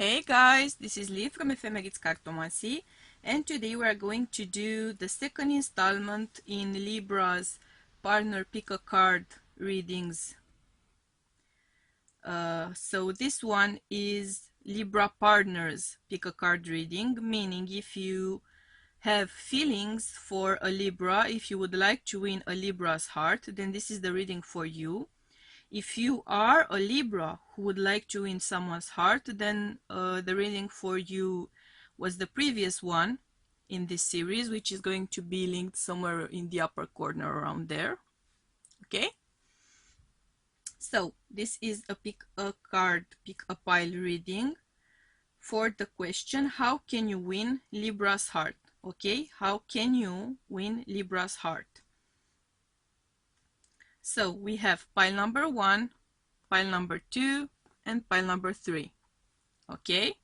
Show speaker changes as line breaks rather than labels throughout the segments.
Hey guys, this is Lee from Cartomancy, and today we are going to do the second installment in Libra's partner pick a card readings. So this one is Libra partners pick a card reading, meaning if you have feelings for a Libra, if you would like to win a Libra's heart, then this is the reading for you. If you are a Libra who would like to win someone's heart, then the reading for you was the previous one in this series, which is going to be linked somewhere in the upper corner around there. Okay? So this is a pick a card, pick a pile reading for the question, how can you win Libra's heart? Okay? How can you win Libra's heart? So we have pile number 1, pile number 2, and pile number 3. Okay,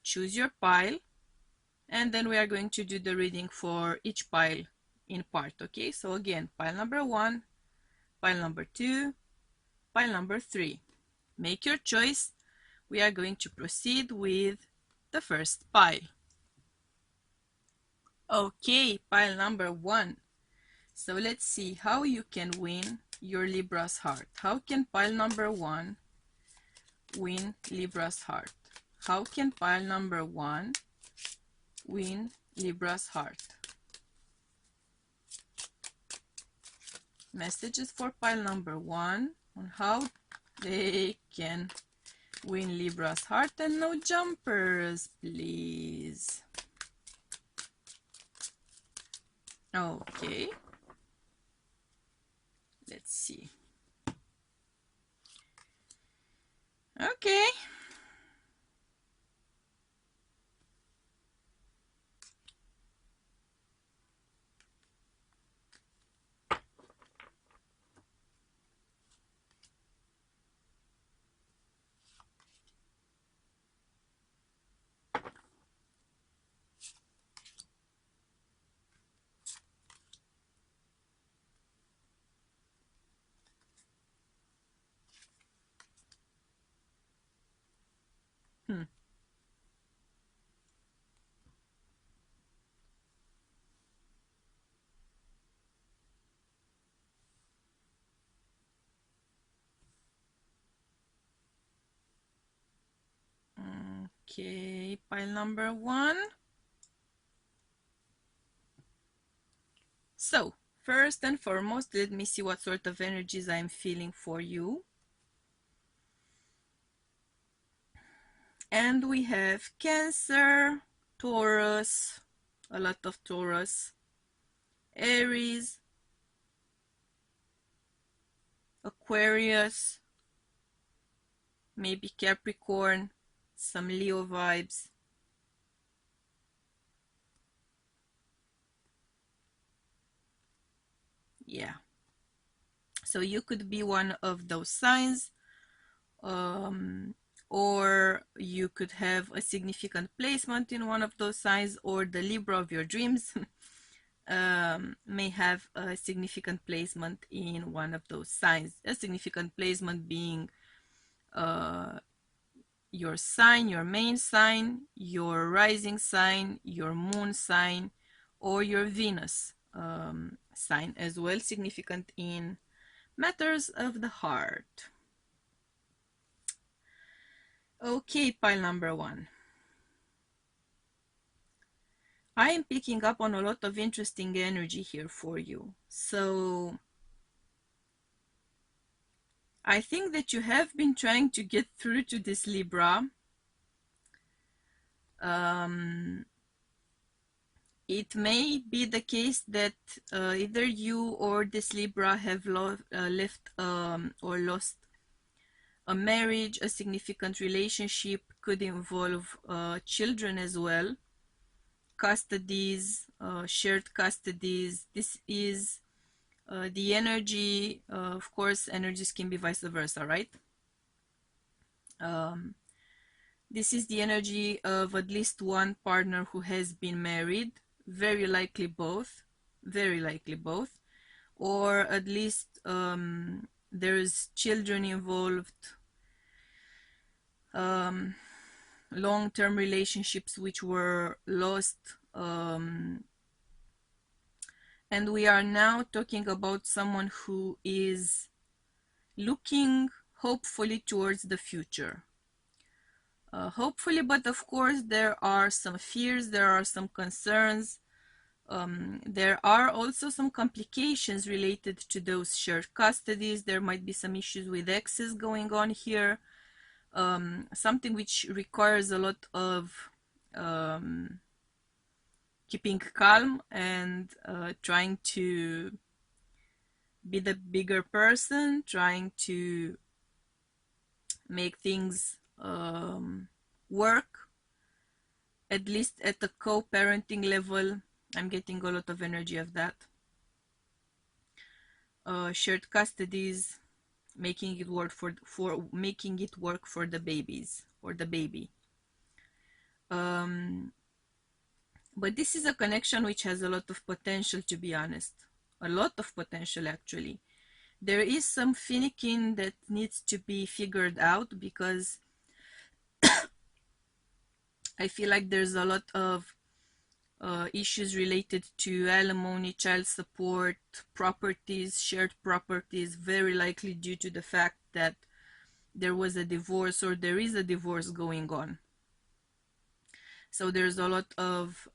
choose your pile, and then we are going to do the reading for each pile in part. Okay, so again, pile number 1, pile number 2, pile number 3. Make your choice. We are going to proceed with the first pile. Okay, pile number 1. So let's see how you can win your Libra's heart. How can pile number 1 win Libra's heart? How can pile number 1 win Libra's heart? Messages for pile number 1 on how they can win Libra's heart, and no jumpers, please. Okay, let's see. Okay. Okay, pile number 1. So, first and foremost, let me see what sort of energies I'm feeling for you. And we have Cancer, Taurus, a lot of Taurus, Aries, Aquarius, maybe Capricorn, some Leo vibes. Yeah. So you could be one of those signs, or you could have a significant placement in one of those signs, or the Libra of your dreams may have a significant placement in one of those signs. A significant placement being your sign, your main sign, your rising sign, your moon sign, or your Venus sign as well, significant in matters of the heart. Okay, pile number 1. I am picking up on a lot of interesting energy here for you. So I think that you have been trying to get through to this Libra. It may be the case that either you or this Libra have left or lost a marriage, a significant relationship, could involve children as well, custodies, shared custodies. This is the energy. Of course, energies can be vice versa, right? This is the energy of at least one partner who has been married, very likely both, or at least there's children involved. long-term relationships which were lost, and we are now talking about someone who is looking hopefully towards the future. Hopefully, but of course there are some fears, there are some concerns, there are also some complications related to those shared custodies. There might be some issues with exes going on here, something which requires a lot of keeping calm and trying to be the bigger person, trying to make things work, at least at the co-parenting level. I'm getting a lot of energy of that. Shared custodies, making it work for the babies or the baby. But this is a connection which has a lot of potential, to be honest. A lot of potential, actually. There is some finicking that needs to be figured out, because I feel like there's a lot of issues related to alimony, child support, properties, shared properties, very likely due to the fact that there was a divorce or there is a divorce going on. So there's a lot of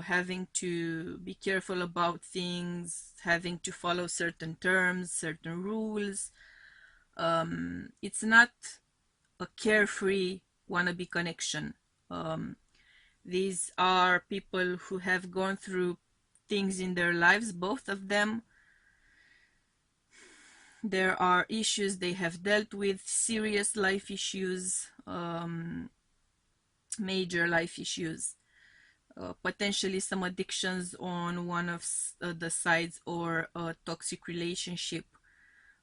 having to be careful about things, having to follow certain terms, certain rules. It's not a carefree wannabe connection. These are people who have gone through things in their lives, both of them. There are issues they have dealt with, serious life issues, major life issues, potentially some addictions on one of the sides, or a toxic relationship,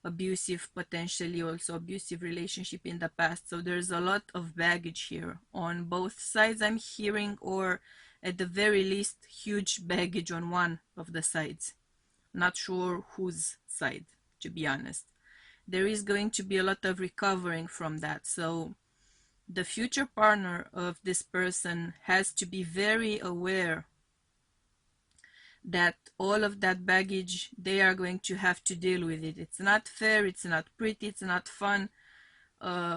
abusive, potentially also abusive relationship in the past. So there's a lot of baggage here on both sides, I'm hearing, or at the very least huge baggage on one of the sides. Not sure whose side, to be honest. There is going to be a lot of recovering from that. So the future partner of this person has to be very aware that all of that baggage, they are going to have to deal with it. It's not fair, it's not pretty, it's not fun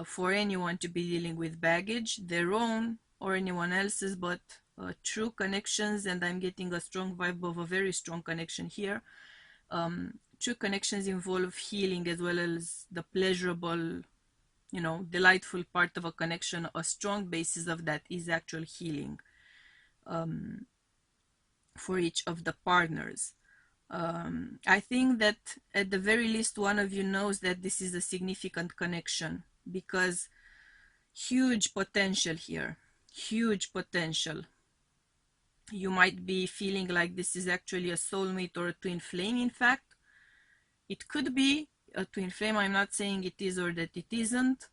for anyone to be dealing with baggage, their own or anyone else's, but true connections, and I'm getting a strong vibe of a very strong connection here. True connections involve healing as well as the pleasurable, delightful part of a connection. A strong basis of that is actual healing for each of the partners. I think that at the very least one of you knows that this is a significant connection, because huge potential here, huge potential. You might be feeling like this is actually a soulmate or a twin flame. In fact, it could be a twin flame. I'm not saying it is or that it isn't.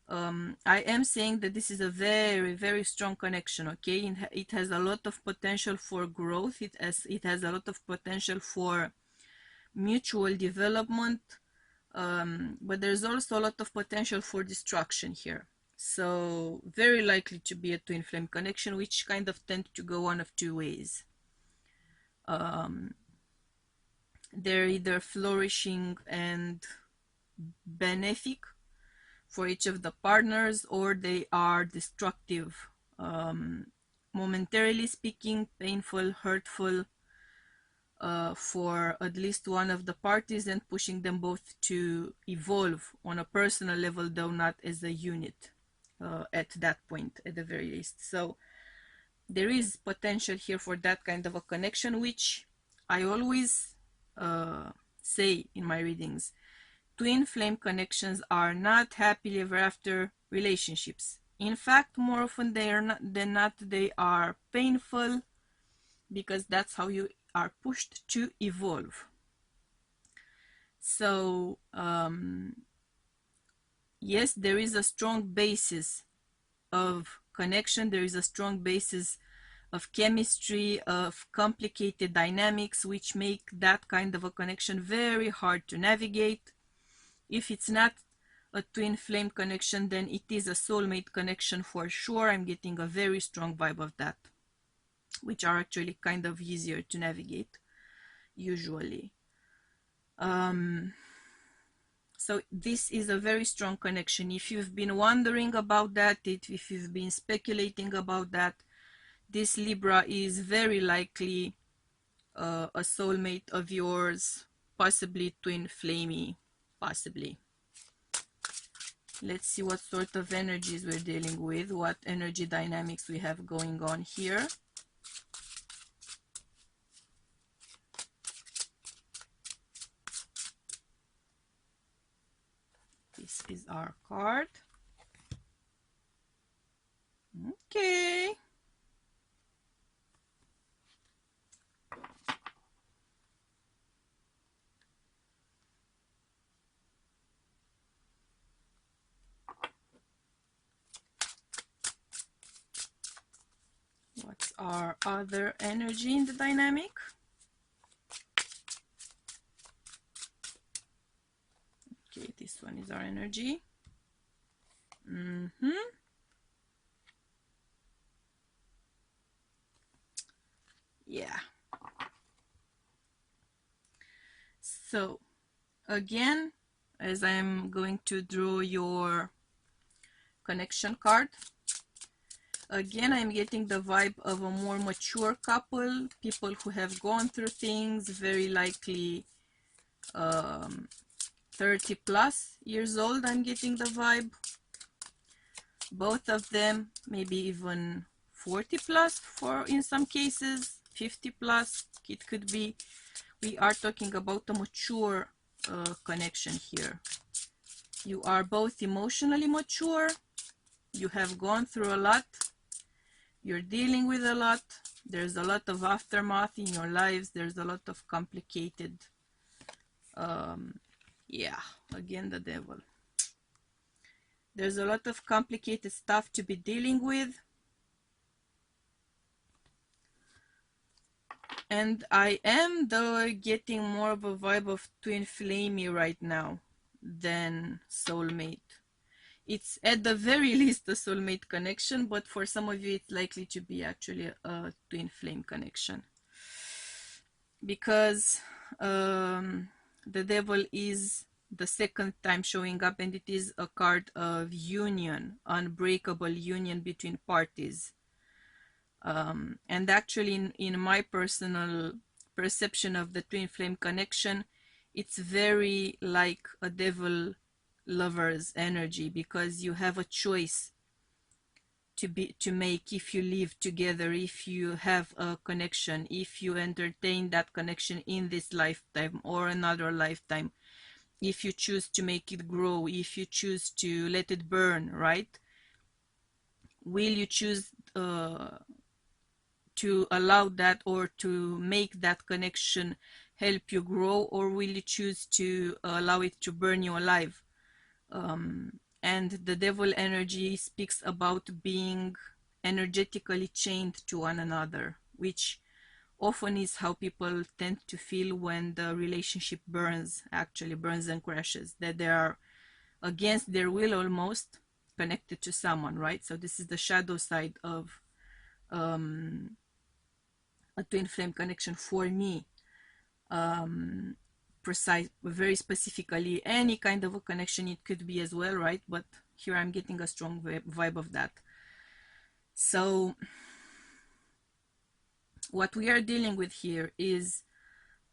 I am saying that this is a very, very strong connection, okay? It has a lot of potential for growth. It has a lot of potential for mutual development, but there's also a lot of potential for destruction here. So very likely to be a twin flame connection, which kind of tend to go one of two ways. They're either flourishing and benefic for each of the partners, or they are destructive, momentarily speaking, painful, hurtful for at least one of the parties, and pushing them both to evolve on a personal level, though not as a unit at that point, at the very least. So there is potential here for that kind of a connection, which I always say in my readings. Twin flame connections are not happily ever after relationships. In fact, more often than not, they are painful, because that's how you are pushed to evolve. So, yes, there is a strong basis of connection. There is a strong basis of chemistry, of complicated dynamics, which make that kind of a connection very hard to navigate. If it's not a twin flame connection, then it is a soulmate connection for sure. I'm getting a very strong vibe of that, which are actually kind of easier to navigate usually. So this is a very strong connection. If you've been wondering about that, if you've been speculating about that, this Libra is very likely a soulmate of yours, possibly twin flamey, possibly. Let's see what sort of energies we're dealing with, what energy dynamics we have going on here. This is our card. Okay. What's our other energy in the dynamic? Okay, this one is our energy. Yeah. So, again, as I'm going to draw your connection card, again, I'm getting the vibe of a more mature couple, people who have gone through things, very likely 30 plus years old. I'm getting the vibe. Both of them, maybe even 40 plus for in some cases, 50 plus it could be. We are talking about a mature connection here. You are both emotionally mature. You have gone through a lot. You're dealing with a lot. There's a lot of aftermath in your lives. There's a lot of complicated, yeah, again, the devil. There's a lot of complicated stuff to be dealing with. And I am, though, getting more of a vibe of twin flamey right now than soulmate. It's at the very least a soulmate connection, but for some of you it's likely to be actually a twin flame connection. Because the devil is the second time showing up, and it is a card of union, unbreakable union between parties. And actually in my personal perception of the twin flame connection, it's very like a devil lover's energy, because you have a choice to make if you live together, if you have a connection, if you entertain that connection in this lifetime or another lifetime, if you choose to make it grow, if you choose to let it burn, right? Will you choose to allow that or to make that connection help you grow, or will you choose to allow it to burn you alive? And the devil energy speaks about being energetically chained to one another, which often is how people tend to feel when the relationship actually burns and crashes, that they are against their will almost connected to someone, right? So this is the shadow side of a twin flame connection for me. Very specifically, any kind of a connection it could be as well, right? But here I'm getting a strong vibe of that. So what we are dealing with here is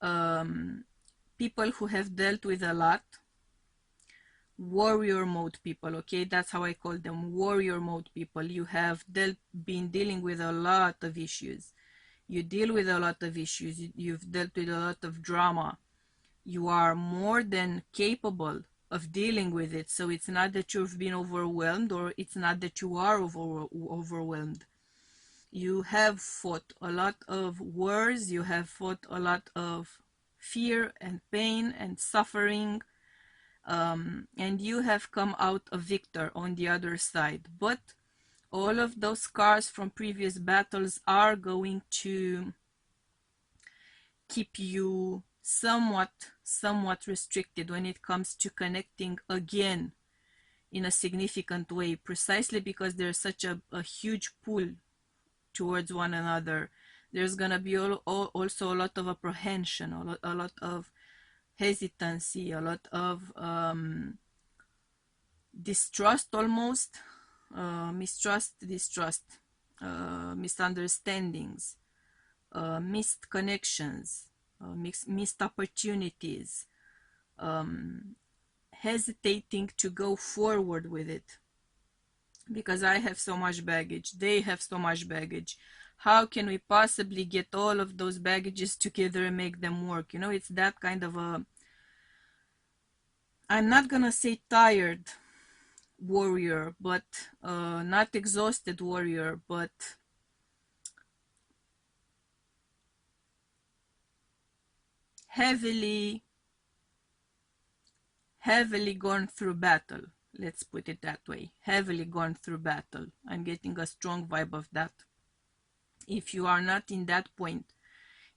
people who have dealt with a lot, warrior mode people, okay? That's how I call them, warrior mode people. You have been dealing with a lot of issues. You deal with a lot of issues. You've dealt with a lot of drama. You are more than capable of dealing with it. So it's not that you've been overwhelmed, or it's not that you are overwhelmed. You have fought a lot of wars. You have fought a lot of fear and pain and suffering. And you have come out a victor on the other side. But all of those scars from previous battles are going to keep you somewhat restricted when it comes to connecting again in a significant way, precisely because there's such a huge pull towards one another. There's gonna be also a lot of apprehension, a lot of hesitancy, a lot of distrust, almost distrust, misunderstandings, missed connections, missed opportunities, hesitating to go forward with it because I have so much baggage, they have so much baggage. How can we possibly get all of those baggages together and make them work? You know, it's that kind of a, I'm not gonna say tired warrior, but not exhausted warrior, but heavily gone through battle. Let's put it that way. Heavily gone through battle. I'm getting a strong vibe of that. If you are not in that point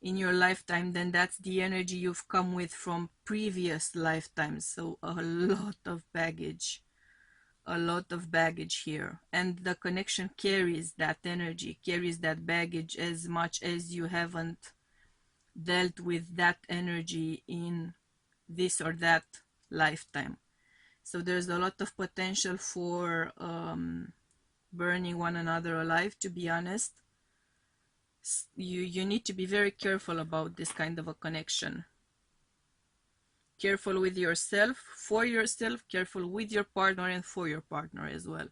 in your lifetime, then that's the energy you've come with from previous lifetimes. So a lot of baggage. A lot of baggage here. And the connection carries that energy, carries that baggage, as much as you haven't dealt with that energy in this or that lifetime. So there's a lot of potential for burning one another alive, to be honest. You need to be very careful about this kind of a connection. Careful with yourself, for yourself, careful with your partner and for your partner as well.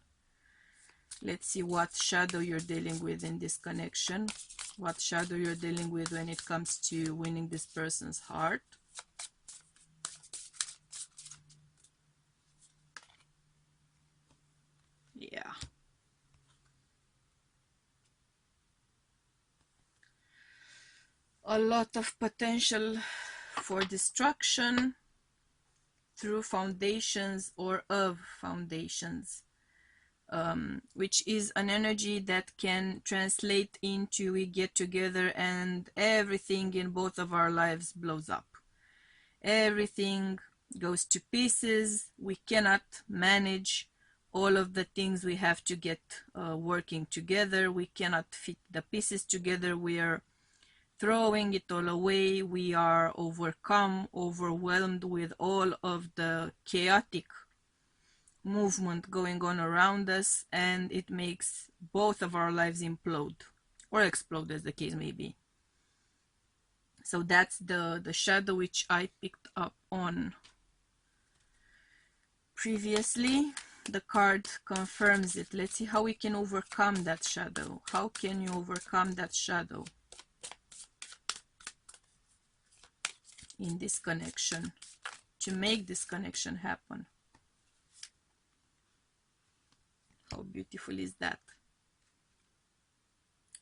Let's see what shadow you're dealing with in this connection. What shadow you're dealing with when it comes to winning this person's heart. Yeah. A lot of potential for destruction through foundations or of foundations, which is an energy that can translate into we get together and everything in both of our lives blows up. Everything goes to pieces. We cannot manage all of the things we have to get working together. We cannot fit the pieces together. We are throwing it all away. We are overwhelmed with all of the chaotic movement going on around us, and it makes both of our lives implode or explode, as the case may be. So that's the shadow which I picked up on previously. The card confirms it. Let's see how we can overcome that shadow. How can you overcome that shadow in this connection to make this connection happen? How beautiful is that?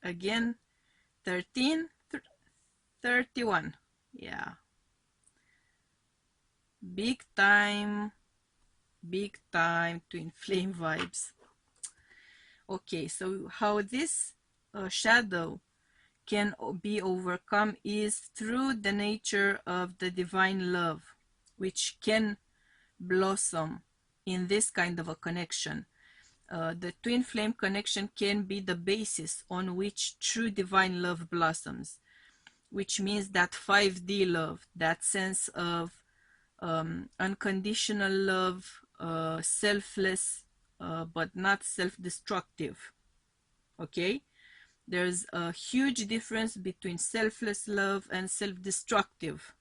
Again, 13, 31. Yeah. Big time twin flame vibes. Okay, so how this shadow can be overcome is through the nature of the divine love, which can blossom in this kind of a connection. The twin flame connection can be the basis on which true divine love blossoms, which means that 5D love, that sense of unconditional love, selfless, but not self-destructive. Okay? There's a huge difference between selfless love and self-destructive,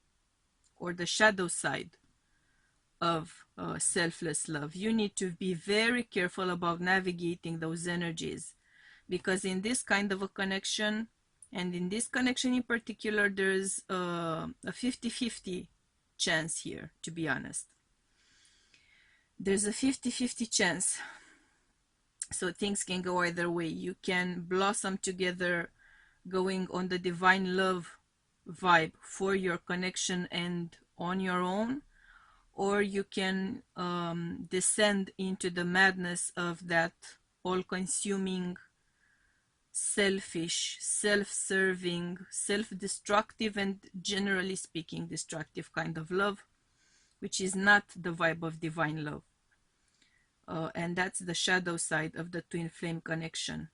or the shadow side of selfless love. You need to be very careful about navigating those energies, because in this kind of a connection, and in this connection in particular, there's a 50-50 chance here, to be honest. There's a 50-50 chance. So things can go either way. You can blossom together going on the divine love vibe for your connection and on your own, or you can descend into the madness of that all-consuming, selfish, self-serving, self-destructive, and generally speaking destructive kind of love, which is not the vibe of divine love. and that's the shadow side of the twin flame connection.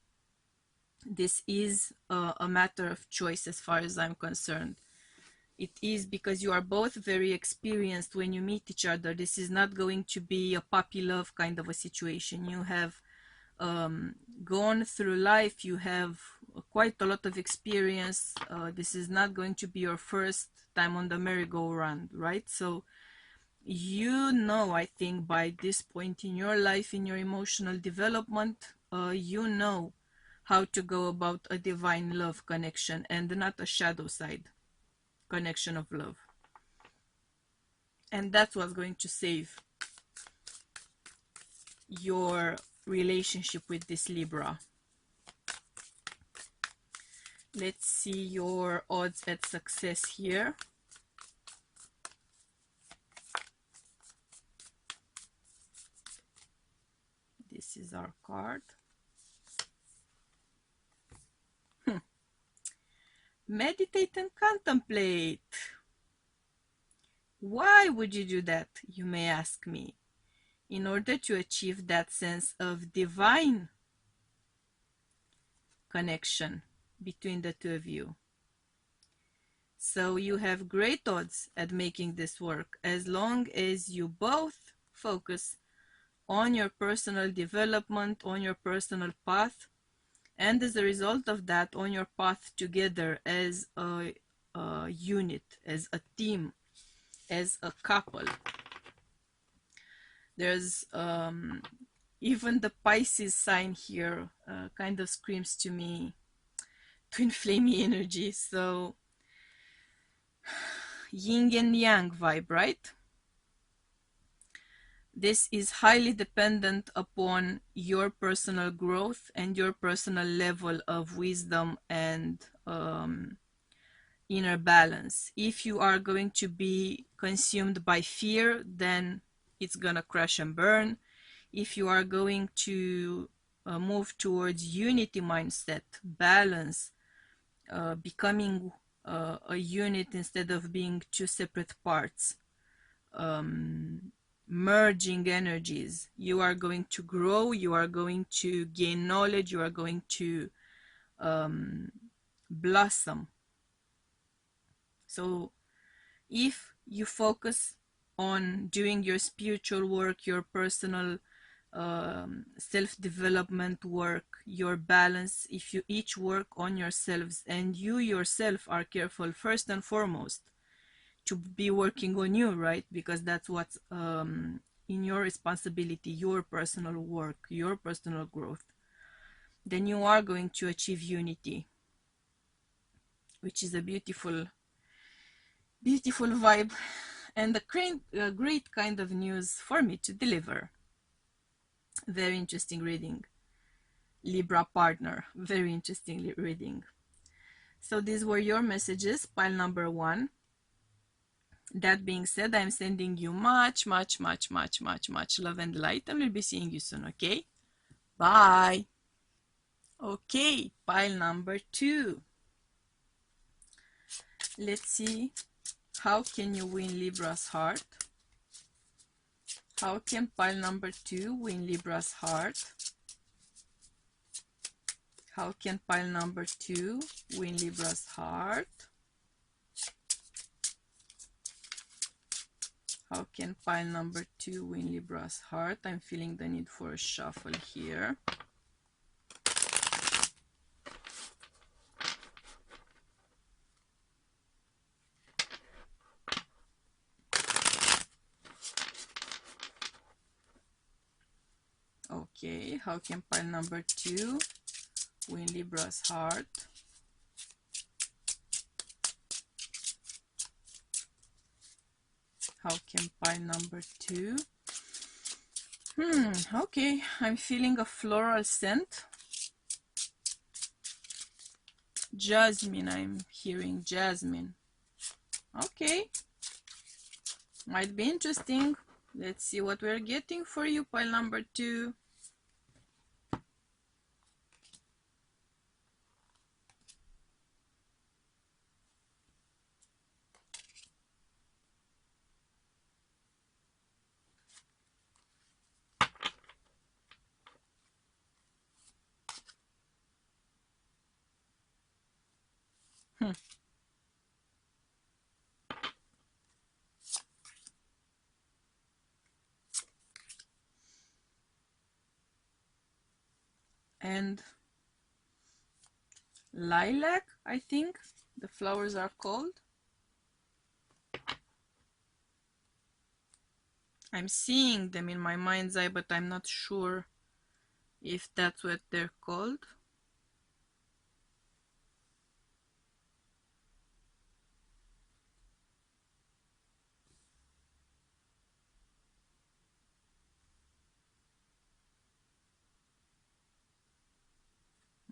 This is a matter of choice as far as I'm concerned. It is because you are both very experienced when you meet each other. This is not going to be a puppy love kind of a situation. You have gone through life, you have quite a lot of experience. This is not going to be your first time on the merry-go-round, right? So you know, I think by this point in your life, in your emotional development, you know how to go about a divine love connection and not a shadow side connection of love. And that's what's going to save your relationship with this Libra. Let's see your odds at success here. This is our card. Meditate and contemplate. Why would you do that, you may ask me? In order to achieve that sense of divine connection between the two of you. So you have great odds at making this work as long as you both focus on your personal development, on your personal path, and as a result of that, on your path together as a unit, as a team, as a couple. There's even the Pisces sign here kind of screams to me twin flamey energy. So yin and yang vibe, right? This is highly dependent upon your personal growth and your personal level of wisdom and inner balance. If you are going to be consumed by fear, then it's gonna crash and burn. If you are going to move towards unity mindset, balance, becoming a unit instead of being two separate parts, merging energies, you are going to grow, you are going to gain knowledge, you are going to blossom. So if you focus on doing your spiritual work, your personal self-development work, your balance, if you each work on yourselves and you yourself are careful first and foremost to be working on you, right? Because that's what's in your responsibility, your personal work, your personal growth, then you are going to achieve unity, which is a beautiful vibe and a great kind of news for me to deliver. Very interesting reading. Libra partner, very interesting reading. So these were your messages, pile number 1. That being said, I'm sending you much love and light, and we'll be seeing you soon, okay? Bye. Okay, pile number 2. Let's see, how can you win Libra's heart? How can pile number 2 win Libra's heart? How can pile number 2 win Libra's heart? How can pile number 2 win Libra's heart? I'm feeling the need for a shuffle here. Okay, how can pile number 2 win Libra's heart? How can pile number 2? Okay, I'm feeling a floral scent. Jasmine, I'm hearing jasmine. Okay, might be interesting. Let's see what we're getting for you, pile number 2. And lilac, I think the flowers are called. I'm seeing them in my mind's eye, but I'm not sure if that's what they're called.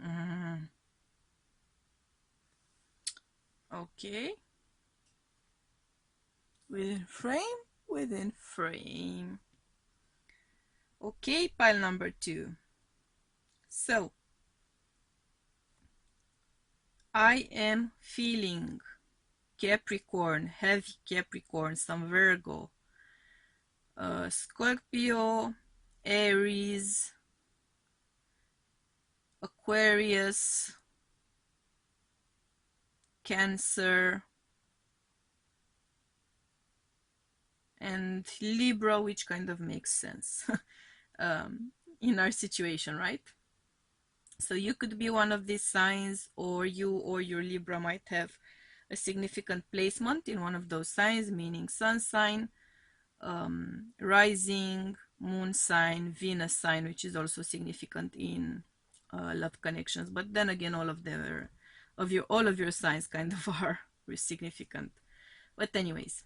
Mm. Okay. Within frame, within frame. Okay, pile number 2. So, I am feeling Capricorn, heavy Capricorn, some Virgo, Scorpio, Aries, Aquarius, Cancer, and Libra, which kind of makes sense in our situation, right? So you could be one of these signs, or you or your Libra might have a significant placement in one of those signs, meaning sun sign, rising, moon sign, Venus sign, which is also significant in love connections. But then again, all of your signs kind of are significant. But anyways,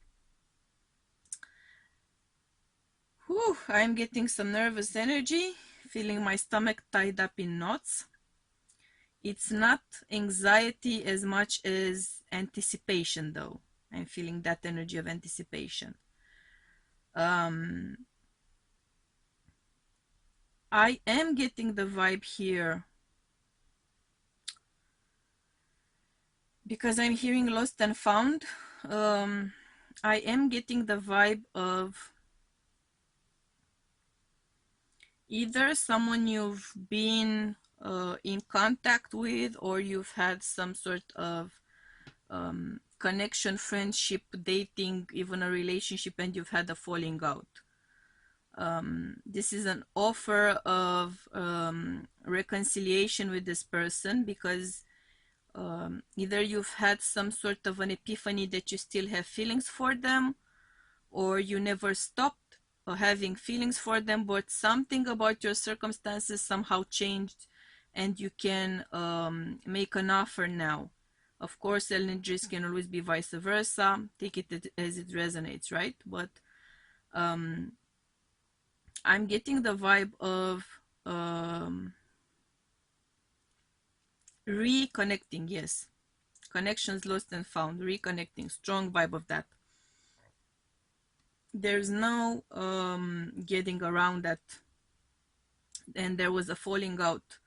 whew, I'm getting some nervous energy, feeling my stomach tied up in knots. It's not anxiety as much as anticipation, though. I'm feeling that energy of anticipation. I am getting the vibe here because I'm hearing lost and found. I am getting the vibe of either someone you've been in contact with, or you've had some sort of connection, friendship, dating, even a relationship, and you've had a falling out. This is an offer of reconciliation with this person because either you've had some sort of an epiphany that you still have feelings for them, or you never stopped having feelings for them, but something about your circumstances somehow changed and you can make an offer now. Of course, energies can always be vice versa. Take it as it resonates, right? But I'm getting the vibe of reconnecting, yes. Connections lost and found, reconnecting, strong vibe of that. There's no getting around that. And there was a falling out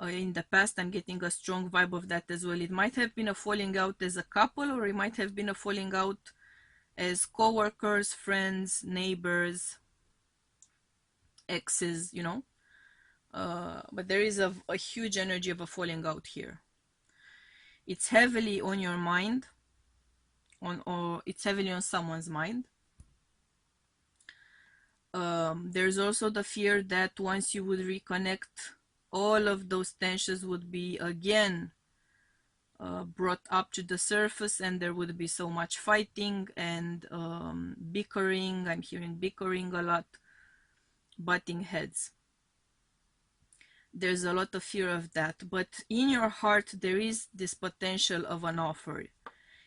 in the past. I'm getting a strong vibe of that as well. It might have been a falling out as a couple, or it might have been a falling out as co-workers, friends, neighbors, exes, you know. But there is a huge energy of a falling out here. It's heavily on your mind, or it's heavily on someone's mind. There's also the fear that once you would reconnect, all of those tensions would be again brought up to the surface, and there would be so much fighting and bickering. I'm hearing bickering a lot, butting heads. There's a lot of fear of that, but in your heart there is this potential of an offer.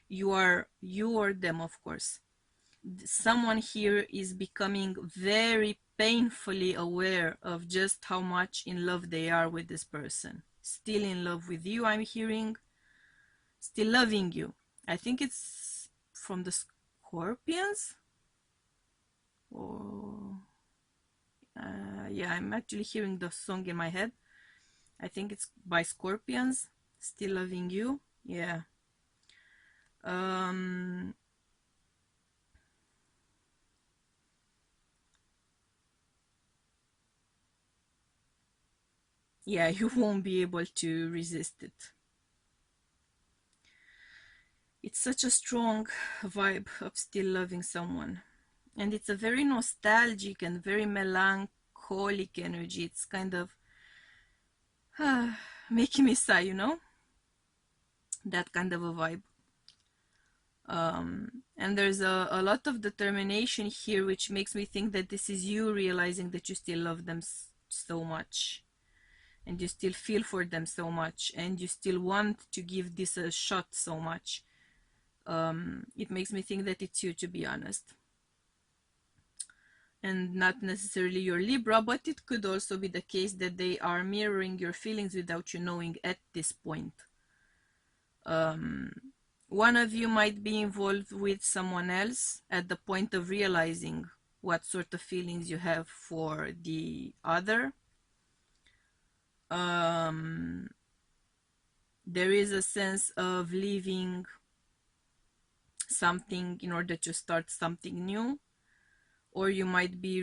You or them, of course. Someone here is becoming very painfully aware of just how much in love they are with this person. Still in love with you, I'm hearing. Still loving you. I think it's from the Scorpions. Oh, yeah, I'm actually hearing the song in my head. I think it's by Scorpions. Still loving you. Yeah. Yeah, you won't be able to resist it. It's such a strong vibe of still loving someone. And it's a very nostalgic and very melancholic energy. It's kind of making me sigh, you know? That kind of a vibe. And there's a lot of determination here, which makes me think that this is you realizing that you still love them so much. And you still feel for them so much. And you still want to give this a shot so much. It makes me think that it's you, to be honest. And not necessarily your Libra, but it could also be the case that they are mirroring your feelings without you knowing at this point. One of you might be involved with someone else at the point of realizing what sort of feelings you have for the other. There is a sense of leaving something in order to start something new. Or you might be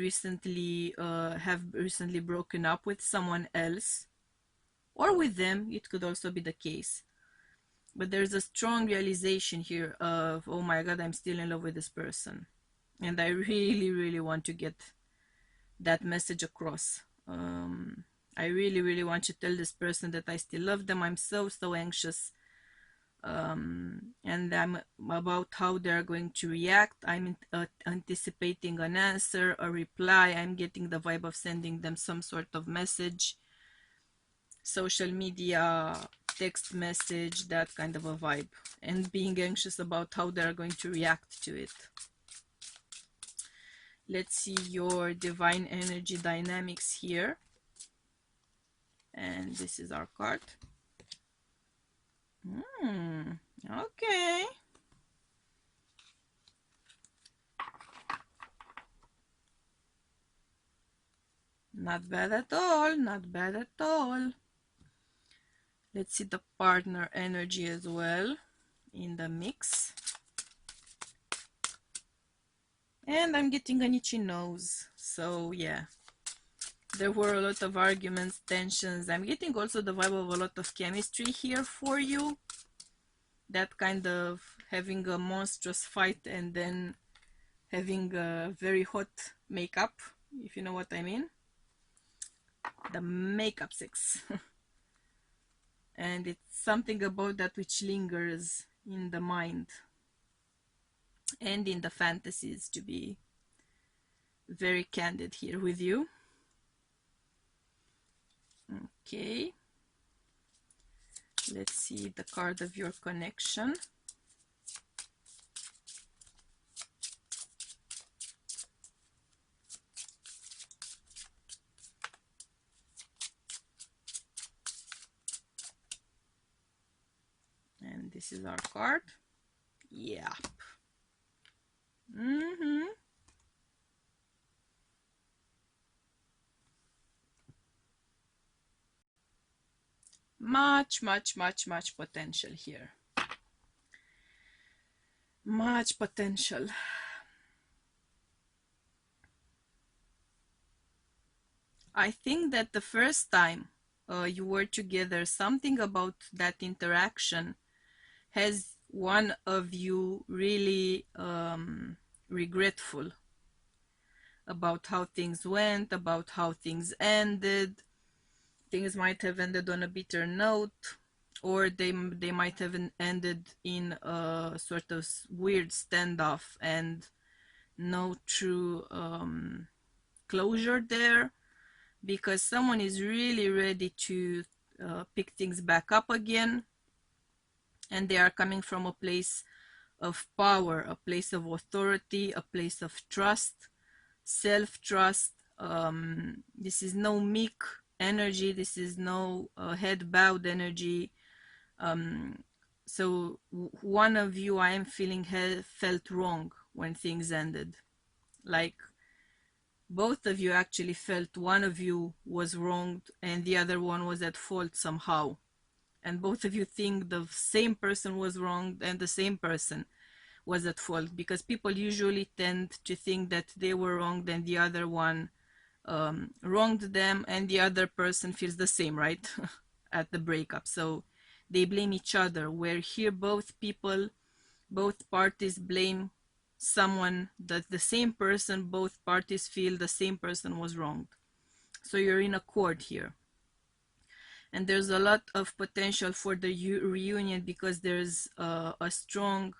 have recently broken up with someone else, or with them. It could also be the case. But there's a strong realization here of, oh my God, I'm still in love with this person. And I really, really want to get that message across. I really, really want to tell this person that I still love them. I'm so, so anxious. And I'm about how they're going to react. I'm anticipating an answer, a reply. I'm getting the vibe of sending them some sort of message, social media, text message, that kind of a vibe, and being anxious about how they're going to react to it. Let's see your divine energy dynamics here. And this is our card. Okay. Not bad at all, not bad at all. Let's see the partner energy as well in the mix. And I'm getting an itchy nose, so yeah. There were a lot of arguments, tensions. I'm getting also the vibe of a lot of chemistry here for you. That kind of having a monstrous fight and then having a very hot makeup, if you know what I mean. The makeup sex. And it's something about that which lingers in the mind and in the fantasies, to be very candid here with you. Okay. Let's see the card of your connection. And this is our card. Yeah. Much potential here. Much potential. I think that the first time you were together, something about that interaction has one of you really regretful about how things went, about how things ended. Things might have ended on a bitter note, or they might have ended in a sort of weird standoff and no true closure there, because someone is really ready to pick things back up again, and they are coming from a place of power, a place of authority, a place of trust, self-trust. This is no meek energy, this is no head bowed energy. So one of you, I am feeling, felt wrong when things ended. Like both of you actually felt one of you was wronged and the other one was at fault somehow. And both of you think the same person was wronged and the same person was at fault, because people usually tend to think that they were wronged and the other one wronged them, and the other person feels the same, right? At the breakup. So they blame each other, where here both people Both parties blame someone, that the same person, both parties feel the same person was wronged. So you're in a court here. And there's a lot of potential for the reunion because there's a strong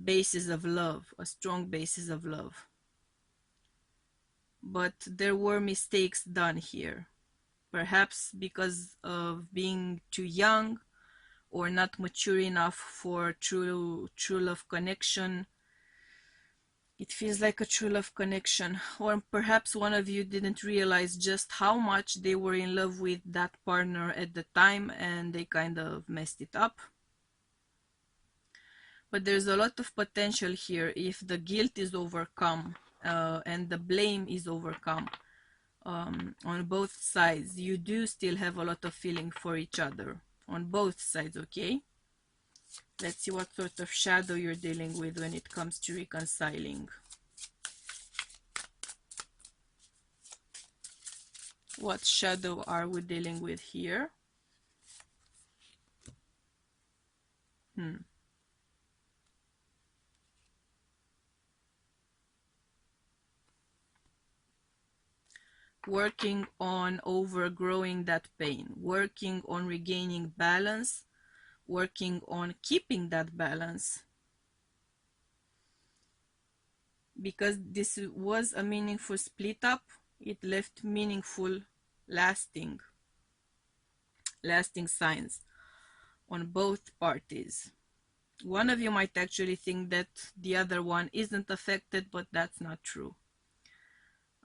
basis of love, a strong basis of love. But there were mistakes done here, perhaps because of being too young or not mature enough for true love connection. It feels like a true love connection, or perhaps one of you didn't realize just how much they were in love with that partner at the time and they kind of messed it up. But there's a lot of potential here if the guilt is overcome and the blame is overcome on both sides. You do still have a lot of feeling for each other on both sides, okay? Let's see what sort of shadow you're dealing with when it comes to reconciling. What shadow are we dealing with here? Working on overgrowing that pain, working on regaining balance, working on keeping that balance. Because this was a meaningful split up, it left meaningful, lasting signs on both parties. One of you might actually think that the other one isn't affected, but that's not true.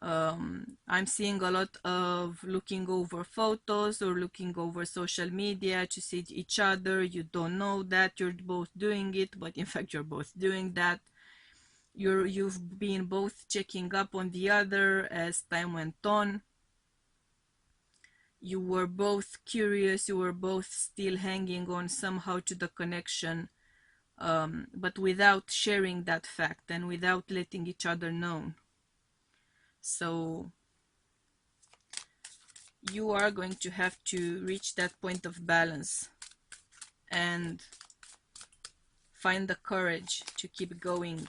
I'm seeing a lot of looking over photos or looking over social media to see each other. You don't know that you're both doing it, but in fact you're both doing that. You've been both checking up on the other as time went on. You were both curious, you were both still hanging on somehow to the connection, but without sharing that fact and without letting each other know. So you are going to have to reach that point of balance and find the courage to keep going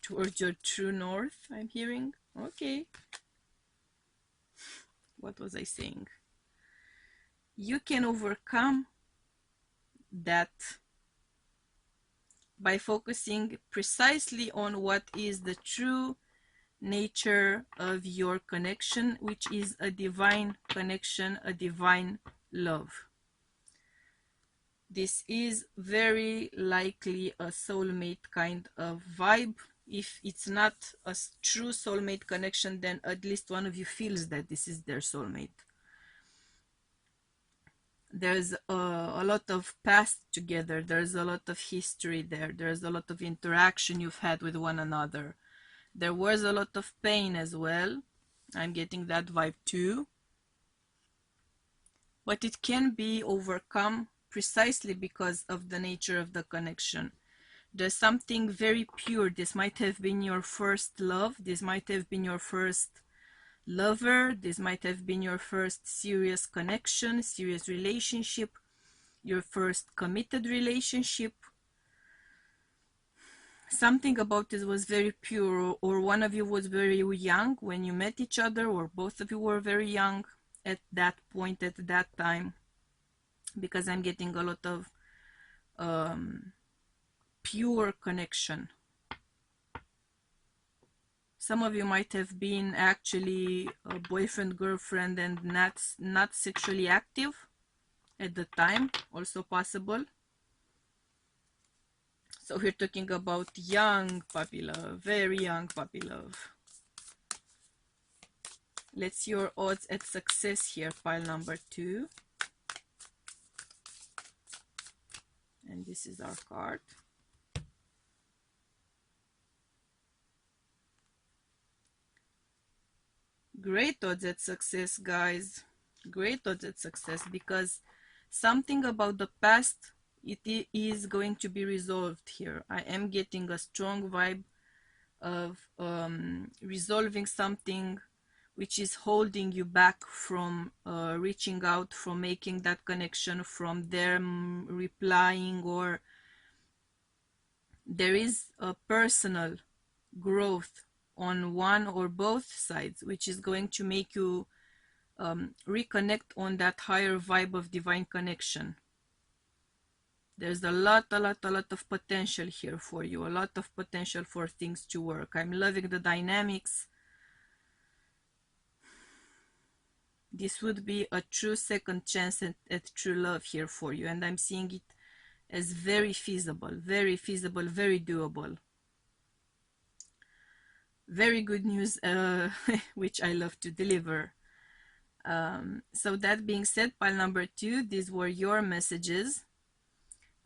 towards your true north, I'm hearing. Okay. What was I saying? You can overcome that by focusing precisely on what is the true nature of your connection, which is a divine connection, a divine love. This is very likely a soulmate kind of vibe. If it's not a true soulmate connection, then at least one of you feels that this is their soulmate. There's a lot of past together, there's a lot of history there, there's a lot of interaction you've had with one another. There was a lot of pain as well. I'm getting that vibe too. But it can be overcome precisely because of the nature of the connection. There's something very pure. This might have been your first love. This might have been your first lover. This might have been your first serious connection, serious relationship, your first committed relationship. Something about this was very pure, or one of you was very young when you met each other, or both of you were very young at that point, at that time, because I'm getting a lot of pure connection. Some of you might have been actually a boyfriend, girlfriend, and not sexually active at the time, also possible. So we're talking about young puppy love, very young puppy love. Let's see your odds at success here, pile number 2. And this is our card. Great odds at success, guys. Great odds at success, because something about the past, it is going to be resolved here. I am getting a strong vibe of resolving something which is holding you back from reaching out, from making that connection, from them replying, or there is a personal growth on one or both sides, which is going to make you reconnect on that higher vibe of divine connection. There's a lot of potential here for you, a lot of potential for things to work. I'm loving the dynamics. This would be a true second chance at true love here for you, and I'm seeing it as very feasible, very doable. Very good news, which I love to deliver. So that being said, pile number 2, these were your messages.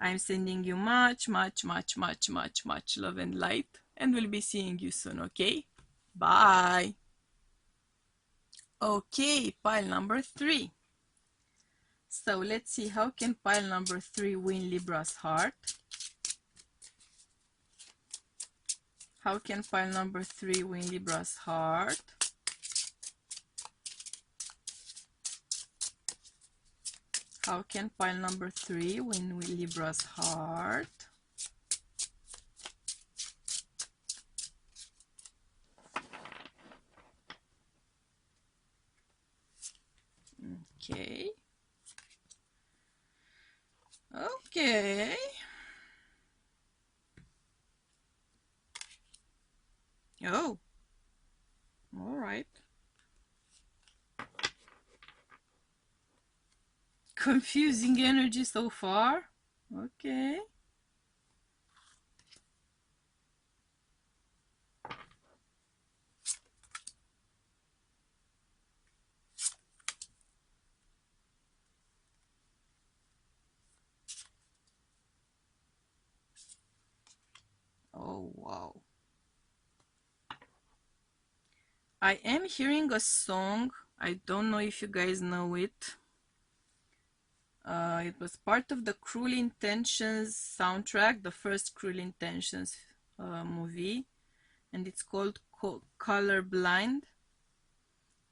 I'm sending you much love and light, and we'll be seeing you soon, okay? Bye. Okay, pile number 3. So let's see, how can pile number 3 win Libra's heart? How can pile number 3 win Libra's heart? How can pile number 3 win Libra's heart? Okay. Okay. Oh. All right. Confusing energy so far. Okay. Oh, wow. I am hearing a song. I don't know if you guys know it. It was part of the Cruel Intentions soundtrack, the first Cruel Intentions movie, and it's called Colorblind.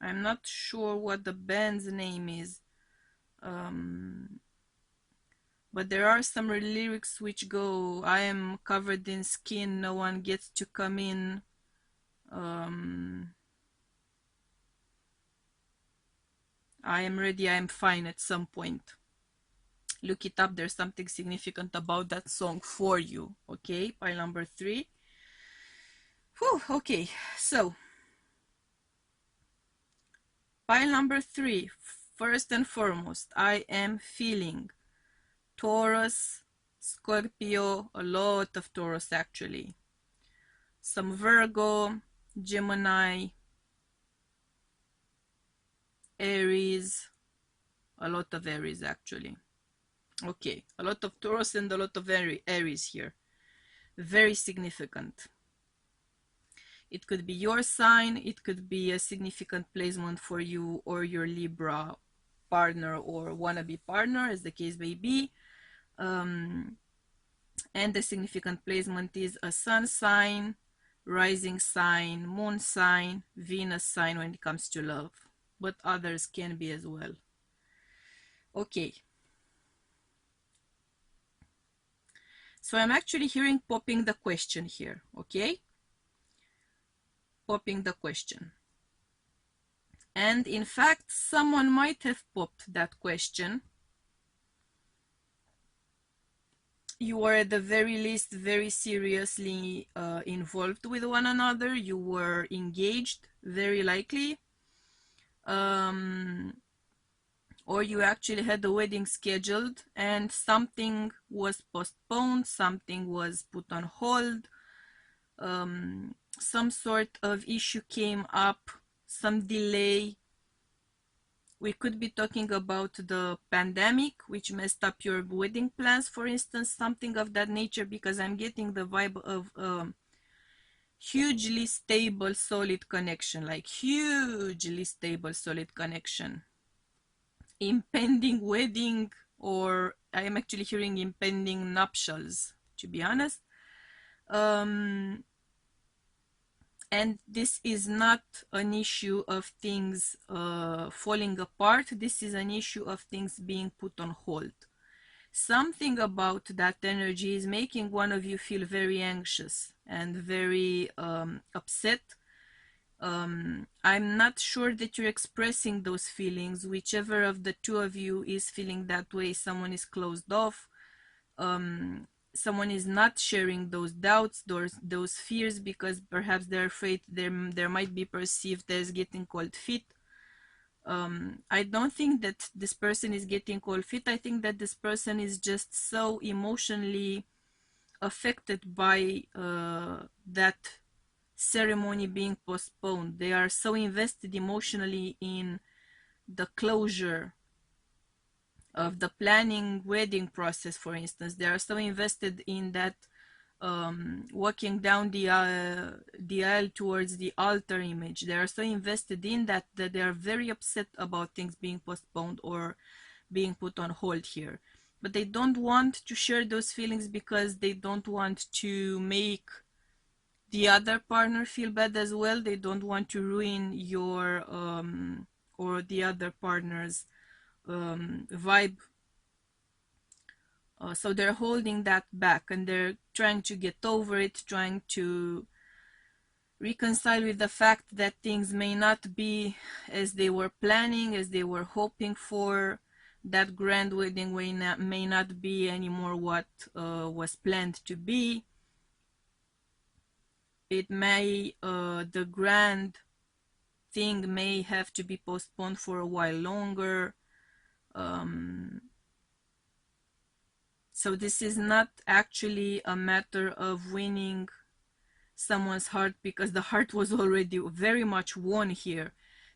I'm not sure what the band's name is, but there are some lyrics which go, I am covered in skin, no one gets to come in. I am ready, I am fine at some point. Look it up, there's something significant about that song for you, okay? Pile number 3. Whew, okay, so pile number 3, first and foremost, I am feeling Taurus, Scorpio, a lot of Taurus actually, some Virgo, Gemini, Aries, a lot of Aries actually. Okay, a lot of Taurus and a lot of Aries here. Very significant. It could be your sign, it could be a significant placement for you or your Libra partner or wannabe partner, as the case may be. And the significant placement is a sun sign, rising sign, moon sign, Venus sign when it comes to love, but others can be as well. Okay. So I'm actually hearing popping the question here, okay? Popping the question. And in fact, someone might have popped that question. You are at the very least very seriously involved with one another. You were engaged, very likely. Or you actually had a wedding scheduled and something was postponed, something was put on hold, some sort of issue came up, some delay. We could be talking about the pandemic, which messed up your wedding plans, for instance, something of that nature, because I'm getting the vibe of hugely stable, solid connection, like hugely stable, solid connection. Impending wedding, or I am actually hearing impending nuptials, to be honest. And this is not an issue of things falling apart. This is an issue of things being put on hold. something about that energy is making one of you feel very anxious and very upset. I'm not sure that you're expressing those feelings. Whichever of the two of you is feeling that way, someone is closed off, someone is not sharing those doubts, those fears, because perhaps they're afraid there might be perceived as getting cold feet. I don't think that this person is getting cold feet. I think that this person is just so emotionally affected by that ceremony being postponed. They are so invested emotionally in the closure of the planning wedding process, for instance. They are so invested in that walking down the aisle towards the altar image. They are so invested in that they are very upset about things being postponed or being put on hold here. But they don't want to share those feelings because they don't want to make the other partner feel bad as well. They don't want to ruin your or the other partner's vibe. So they're holding that back and they're trying to get over it, trying to reconcile with the fact that things may not be as they were planning, as they were hoping for. That grand wedding may not be anymore what was planned to be. It may, the grand thing may have to be postponed for a while longer. So this is not actually a matter of winning someone's heart, because the heart was already very much won here.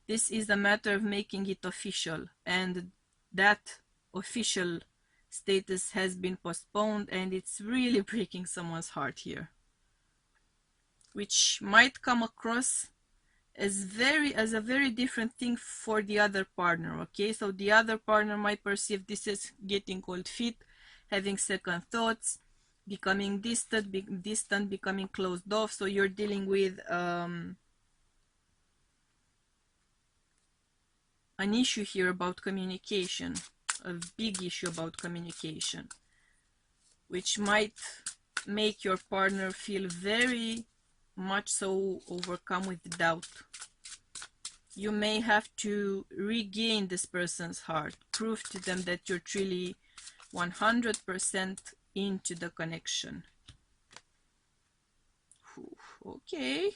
This is a matter of making it official, and that official status has been postponed, and it's really breaking someone's heart here, which might come across as a very different thing for the other partner. Okay, so the other partner might perceive this as getting cold feet, having second thoughts, becoming distant, becoming closed off. So you're dealing with an issue here about communication, a big issue about communication, which might make your partner feel very much so overcome with doubt. You may have to regain this person's heart, prove to them that you're truly 100% into the connection. Okay.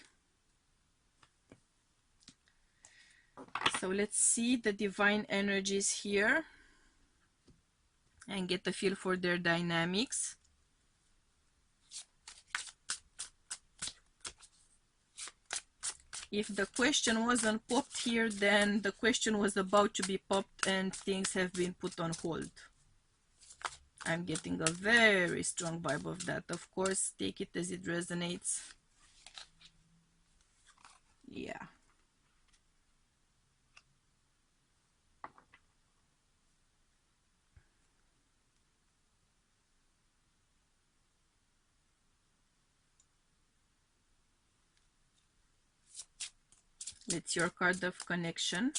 So let's see the divine energies here and get a feel for their dynamics. If the question wasn't popped here, then the question was about to be popped and things have been put on hold. I'm getting a very strong vibe of that. Of course, take it as it resonates. Yeah. It's your card of connection.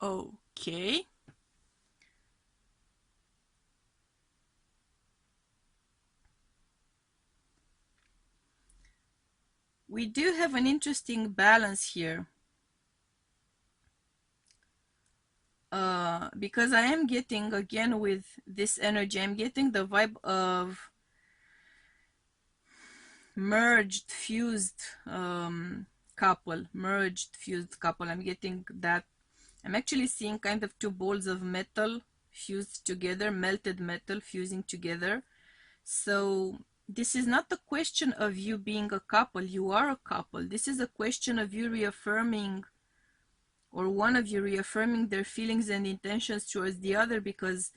Okay. We do have an interesting balance here. Because I am getting, again, with this energy, I'm getting the vibe of merged, fused couple. Merged, fused couple. I'm getting that. I'm actually seeing kind of two balls of metal fused together, melted metal fusing together. So this is not a question of you being a couple. You are a couple. This is a question of you reaffirming, or one of you reaffirming their feelings and intentions towards the other, because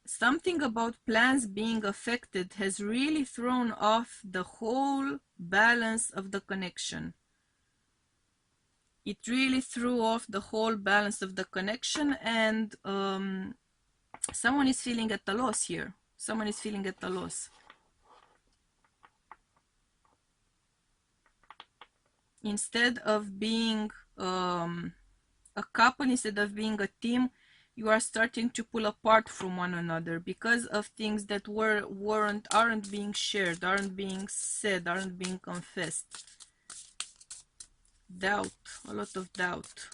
something about plans being affected has really thrown off the whole balance of the connection. It really threw off the whole balance of the connection, and someone is feeling at a loss here. Someone is feeling at a loss. Instead of being a couple, instead of being a team, you are starting to pull apart from one another because of things that aren't being shared, aren't being said, aren't being confessed. Doubt, a lot of doubt.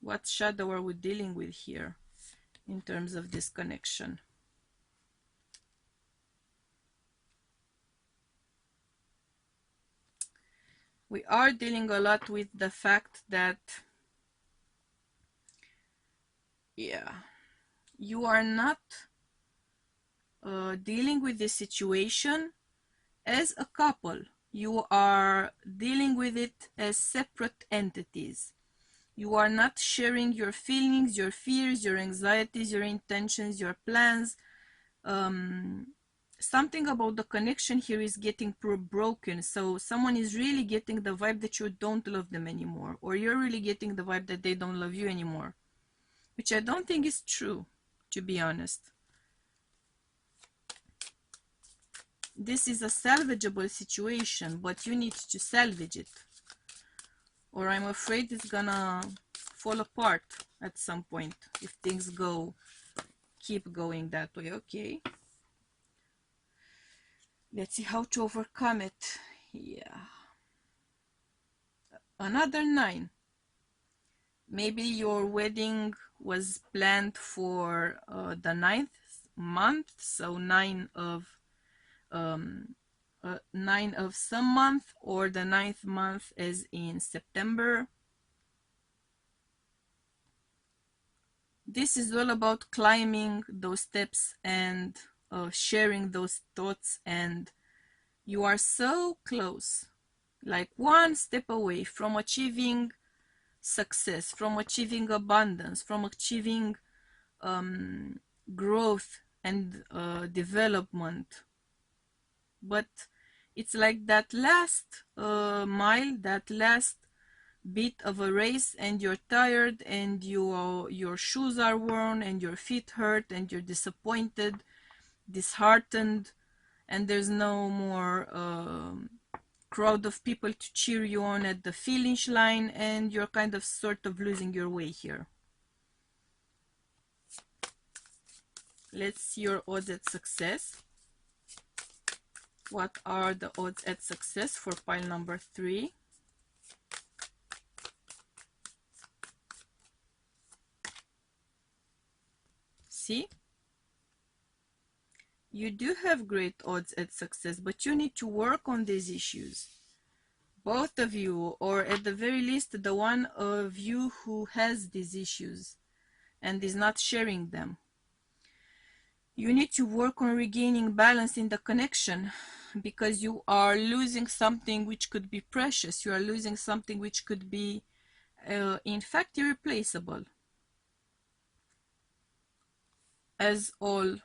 What shadow are we dealing with here in terms of this connection? We are dealing a lot with the fact that, yeah, you are not dealing with this situation as a couple. You are dealing with it as separate entities. You are not sharing your feelings, your fears, your anxieties, your intentions, your plans. Something about the connection here is getting broken. So someone is really getting the vibe that you don't love them anymore, or you're really getting the vibe that they don't love you anymore, which I don't think is true, to be honest. This is a salvageable situation, but you need to salvage it, or I'm afraid it's gonna fall apart at some point if things keep going that way. Okay, let's see how to overcome it. Yeah, another 9. Maybe your wedding was planned for the 9th month, so 9 of 9 of some month, or the 9th month as in September. This is all about climbing those steps and sharing those thoughts, and you are so close, like one step away from achieving success, from achieving abundance, from achieving growth and development. But it's like that last mile, that last bit of a race, and you're tired, and your shoes are worn, and your feet hurt, and you're disappointed, disheartened, and there's no more crowd of people to cheer you on at the finish line, and you're kind of sort of losing your way here. Let's see your odds at success. What are the odds at success for pile number 3? See? You do have great odds at success, but you need to work on these issues. Both of you, or at the very least the one of you who has these issues and is not sharing them. You need to work on regaining balance in the connection, because you are losing something which could be precious. You are losing something which could be, in fact, irreplaceable, as all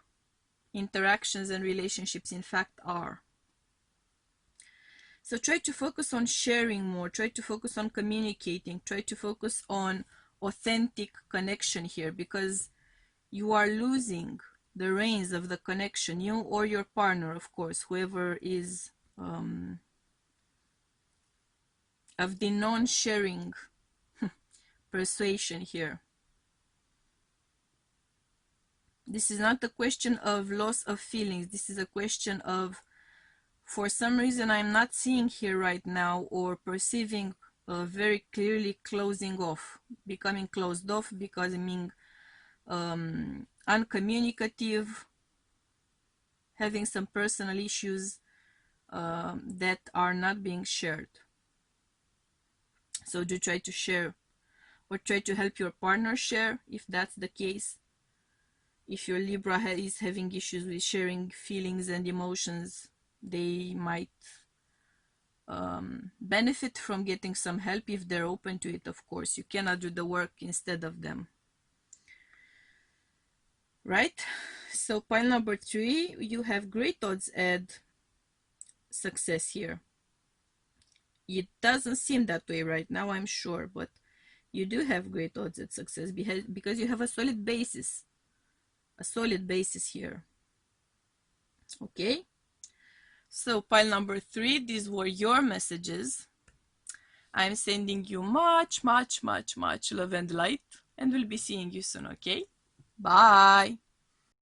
interactions and relationships in fact are. So try to focus on sharing more, try to focus on communicating, try to focus on authentic connection here, because you are losing the reins of the connection, you or your partner, of course, whoever is of the non-sharing persuasion here. This is not a question of loss of feelings. This is a question of, for some reason I'm not seeing here right now, or perceiving very clearly, closing off, becoming closed off, becoming uncommunicative, having some personal issues that are not being shared. So do try to share, or try to help your partner share if that's the case. If your Libra is having issues with sharing feelings and emotions, they might benefit from getting some help if they're open to it. Of course, you cannot do the work instead of them, right? So pile number 3, you have great odds at success here. It doesn't seem that way right now, I'm sure, but you do have great odds at success because you have a solid basis here. Okay, so pile number 3, these were your messages. I'm sending you much love and light, and we'll be seeing you soon. Okay, bye.